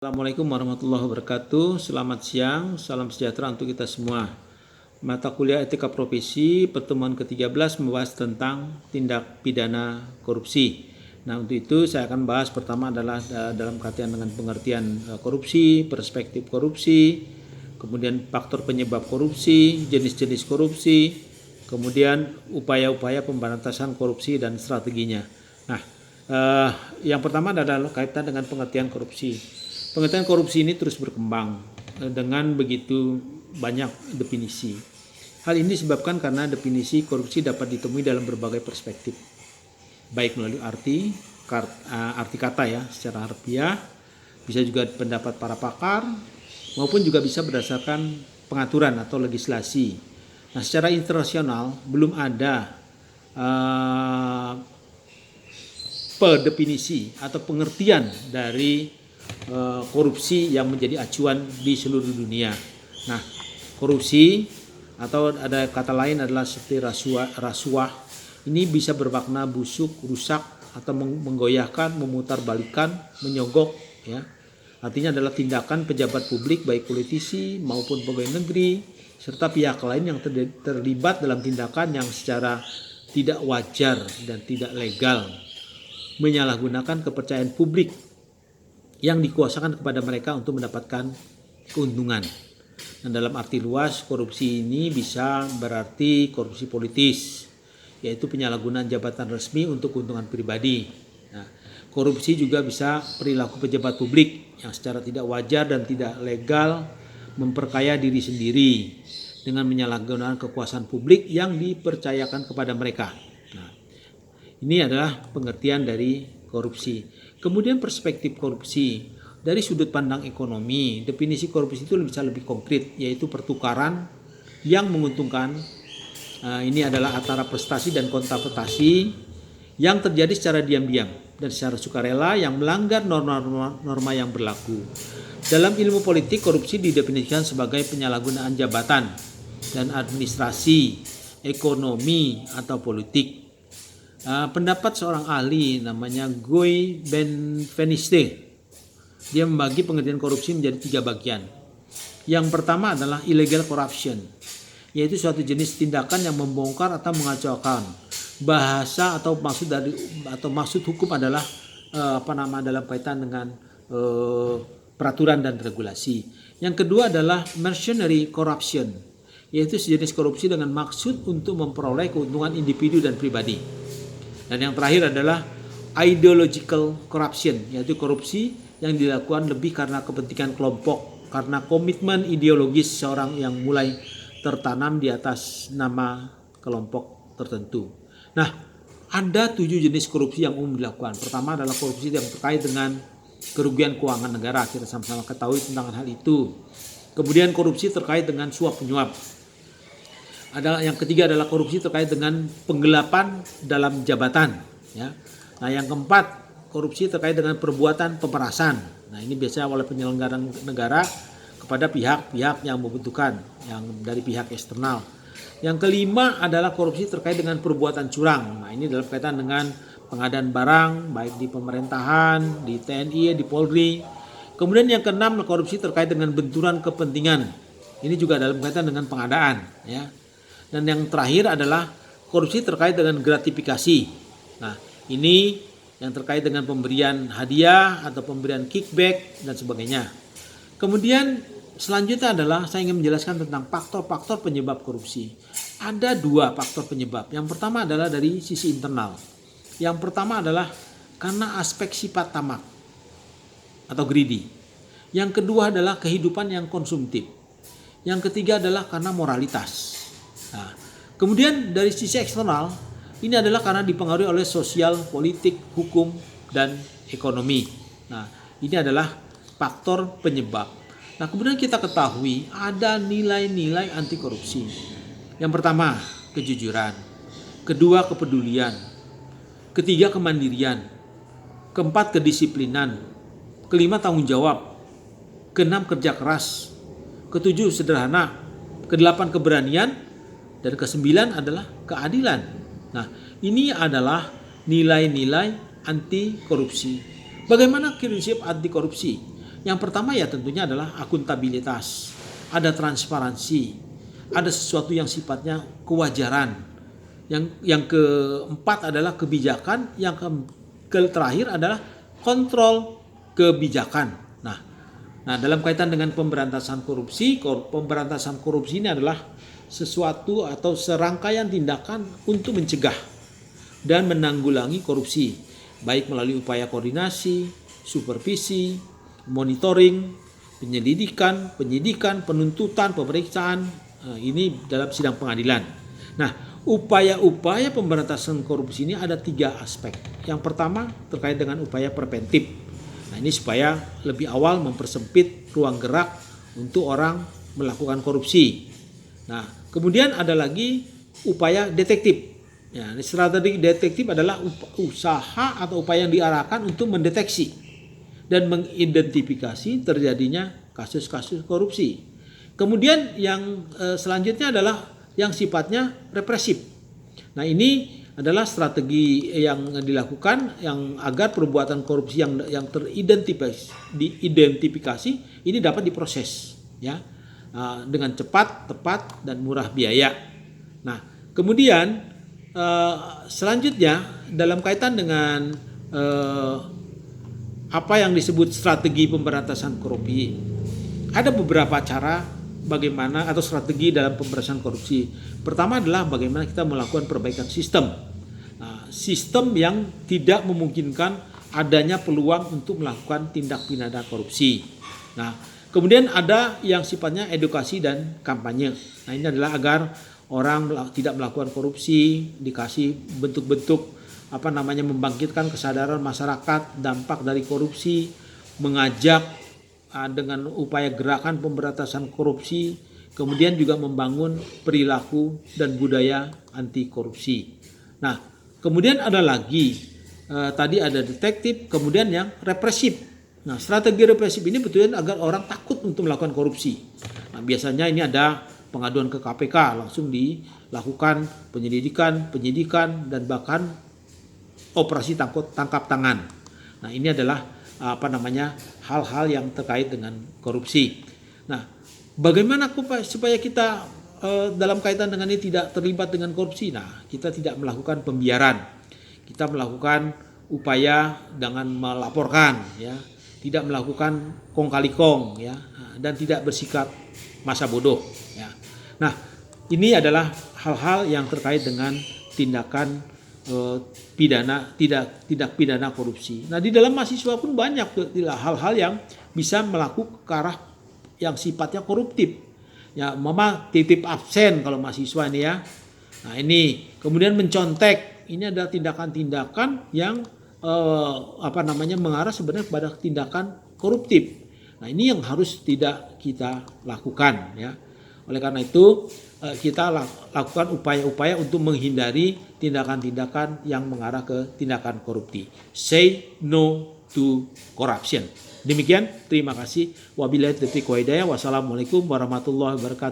Assalamualaikum warahmatullahi wabarakatuh. Selamat siang, salam sejahtera untuk kita semua. Mata kuliah etika profesi pertemuan ke-13 membahas tentang tindak pidana korupsi. Nah, untuk itu saya akan bahas pertama adalah dalam kaitan dengan pengertian korupsi, perspektif korupsi, kemudian faktor penyebab korupsi, jenis-jenis korupsi, kemudian upaya-upaya pemberantasan korupsi dan strateginya. Nah, yang pertama adalah kaitan dengan pengertian korupsi. Pengertian korupsi ini terus berkembang dengan begitu banyak definisi. Hal ini disebabkan karena definisi korupsi dapat ditemui dalam berbagai perspektif, baik melalui arti kata ya secara harfiah, bisa juga pendapat para pakar, maupun juga bisa berdasarkan pengaturan atau legislasi. Nah, secara internasional belum ada pendefinisi atau pengertian dari korupsi yang menjadi acuan di seluruh dunia. Nah, korupsi atau ada kata lain adalah seperti rasuah ini bisa bermakna busuk, rusak atau menggoyahkan, memutarbalikkan, menyogok ya. Artinya adalah tindakan pejabat publik baik politisi maupun pegawai negeri serta pihak lain yang terlibat dalam tindakan yang secara tidak wajar dan tidak legal menyalahgunakan kepercayaan publik yang dikuasakan kepada mereka untuk mendapatkan keuntungan. Dan dalam arti luas, korupsi ini bisa berarti korupsi politis, yaitu penyalahgunaan jabatan resmi untuk keuntungan pribadi. Nah, korupsi juga bisa perilaku pejabat publik yang secara tidak wajar dan tidak legal memperkaya diri sendiri dengan menyalahgunakan kekuasaan publik yang dipercayakan kepada mereka. Nah, ini adalah pengertian dari korupsi. Kemudian perspektif korupsi dari sudut pandang ekonomi, definisi korupsi itu bisa lebih konkret, yaitu pertukaran yang menguntungkan. Ini adalah antara prestasi dan kontrapretasi yang terjadi secara diam-diam dan secara sukarela yang melanggar norma yang berlaku. Dalam ilmu politik, korupsi didefinisikan sebagai penyalahgunaan jabatan dan administrasi, ekonomi atau politik. Pendapat seorang ahli namanya Guy Benveniste, dia membagi pengertian korupsi menjadi 3 bagian. Yang pertama adalah illegal corruption, yaitu suatu jenis tindakan yang membongkar atau mengacaukan. Bahasa atau maksud hukum adalah dalam kaitan dengan peraturan dan regulasi. Yang kedua adalah mercenary corruption, yaitu sejenis korupsi dengan maksud untuk memperoleh keuntungan individu dan pribadi. Dan yang terakhir adalah ideological corruption, yaitu korupsi yang dilakukan lebih karena kepentingan kelompok, karena komitmen ideologis seorang yang mulai tertanam di atas nama kelompok tertentu. Nah, ada 7 jenis korupsi yang umum dilakukan. Pertama adalah korupsi yang terkait dengan kerugian keuangan negara, kita sama-sama ketahui tentang hal itu. Kemudian korupsi terkait dengan suap penyuap. Yang ketiga adalah korupsi terkait dengan penggelapan dalam jabatan ya. Nah, yang keempat, korupsi terkait dengan perbuatan pemerasan. Nah, ini biasanya oleh penyelenggara negara kepada pihak-pihak yang membutuhkan, yang dari pihak eksternal. Yang kelima adalah korupsi terkait dengan perbuatan curang. Nah, ini dalam kaitan dengan pengadaan barang baik di pemerintahan, di TNI, di Polri. Kemudian yang keenam, korupsi terkait dengan benturan kepentingan. Ini juga dalam kaitan dengan pengadaan ya. Dan yang terakhir adalah korupsi terkait dengan gratifikasi. Nah, ini yang terkait dengan pemberian hadiah atau pemberian kickback dan sebagainya. Kemudian selanjutnya adalah saya ingin menjelaskan tentang faktor-faktor penyebab korupsi. Ada 2 faktor penyebab. Yang pertama adalah dari sisi internal. Yang pertama adalah karena aspek sifat tamak atau greedy. Yang kedua adalah kehidupan yang konsumtif. Yang ketiga adalah karena moralitas. Nah, kemudian dari sisi eksternal ini adalah karena dipengaruhi oleh sosial, politik, hukum, dan ekonomi. Nah, ini adalah faktor penyebab. Nah, kemudian kita ketahui ada nilai-nilai anti korupsi. Yang pertama, kejujuran. Kedua, kepedulian. Ketiga, kemandirian. Keempat, kedisiplinan. Kelima, tanggung jawab. Keenam, kerja keras. Ketujuh, sederhana. Kedelapan, keberanian. Dan ke-9 adalah keadilan. Nah, ini adalah nilai-nilai anti korupsi. Bagaimana prinsip anti korupsi? Yang pertama ya tentunya adalah akuntabilitas, ada transparansi, ada sesuatu yang sifatnya kewajaran. Yang keempat adalah kebijakan, yang terakhir adalah kontrol kebijakan. Nah, dalam kaitan dengan pemberantasan korupsi ini adalah sesuatu atau serangkaian tindakan untuk mencegah dan menanggulangi korupsi, baik melalui upaya koordinasi, supervisi, monitoring, penyelidikan, penyidikan, penuntutan, pemeriksaan, ini dalam sidang pengadilan. Nah, upaya-upaya pemberantasan korupsi ini ada 3 aspek. Yang pertama terkait dengan upaya preventif. Nah, ini supaya lebih awal mempersempit ruang gerak untuk orang melakukan korupsi. Nah, kemudian ada lagi upaya detektif. Ya, strategi detektif adalah usaha atau upaya yang diarahkan untuk mendeteksi dan mengidentifikasi terjadinya kasus-kasus korupsi. Kemudian yang selanjutnya adalah yang sifatnya represif. Nah, ini adalah strategi yang dilakukan yang agar perbuatan korupsi yang diidentifikasi ini dapat diproses, ya, dengan cepat, tepat, dan murah biaya. Nah, kemudian selanjutnya dalam kaitan dengan apa yang disebut strategi pemberantasan korupsi, ada beberapa cara bagaimana atau strategi dalam pemberantasan korupsi. Pertama adalah bagaimana kita melakukan perbaikan sistem. Nah, sistem yang tidak memungkinkan adanya peluang untuk melakukan tindak pidana korupsi. Nah, kemudian ada yang sifatnya edukasi dan kampanye. Nah, ini adalah agar orang tidak melakukan korupsi, dikasih bentuk-bentuk membangkitkan kesadaran masyarakat dampak dari korupsi, mengajak dengan upaya gerakan pemberantasan korupsi, kemudian juga membangun perilaku dan budaya anti korupsi. Nah, kemudian ada lagi tadi ada detektif, kemudian yang represif. Nah, strategi represif ini betulnya agar orang takut untuk melakukan korupsi. Nah, biasanya ini ada pengaduan ke KPK, langsung dilakukan penyelidikan, penyidikan, dan bahkan operasi tangkap tangan. Nah, ini adalah hal-hal yang terkait dengan korupsi. Nah, bagaimana supaya kita dalam kaitan dengan ini tidak terlibat dengan korupsi? Nah, kita tidak melakukan pembiaran, kita melakukan upaya dengan melaporkan, ya, tidak melakukan kong kali kong, ya, dan tidak bersikap masa bodoh, ya. Nah, ini adalah hal-hal yang terkait dengan tindakan tidak pidana korupsi. Nah, di dalam mahasiswa pun banyak hal-hal yang bisa melakukan ke arah yang sifatnya koruptif. Ya, mama titip absen kalau mahasiswa ini, ya. Nah, ini kemudian mencontek. Ini adalah tindakan-tindakan yang mengarah sebenarnya pada tindakan koruptif. Nah, ini yang harus tidak kita lakukan, ya. Oleh karena itu kita lakukan upaya-upaya untuk menghindari tindakan-tindakan yang mengarah ke tindakan korupsi. Say no to corruption. Demikian, terima kasih. Wabillahi taufiq wa hidayah. Wassalamualaikum warahmatullahi wabarakatuh.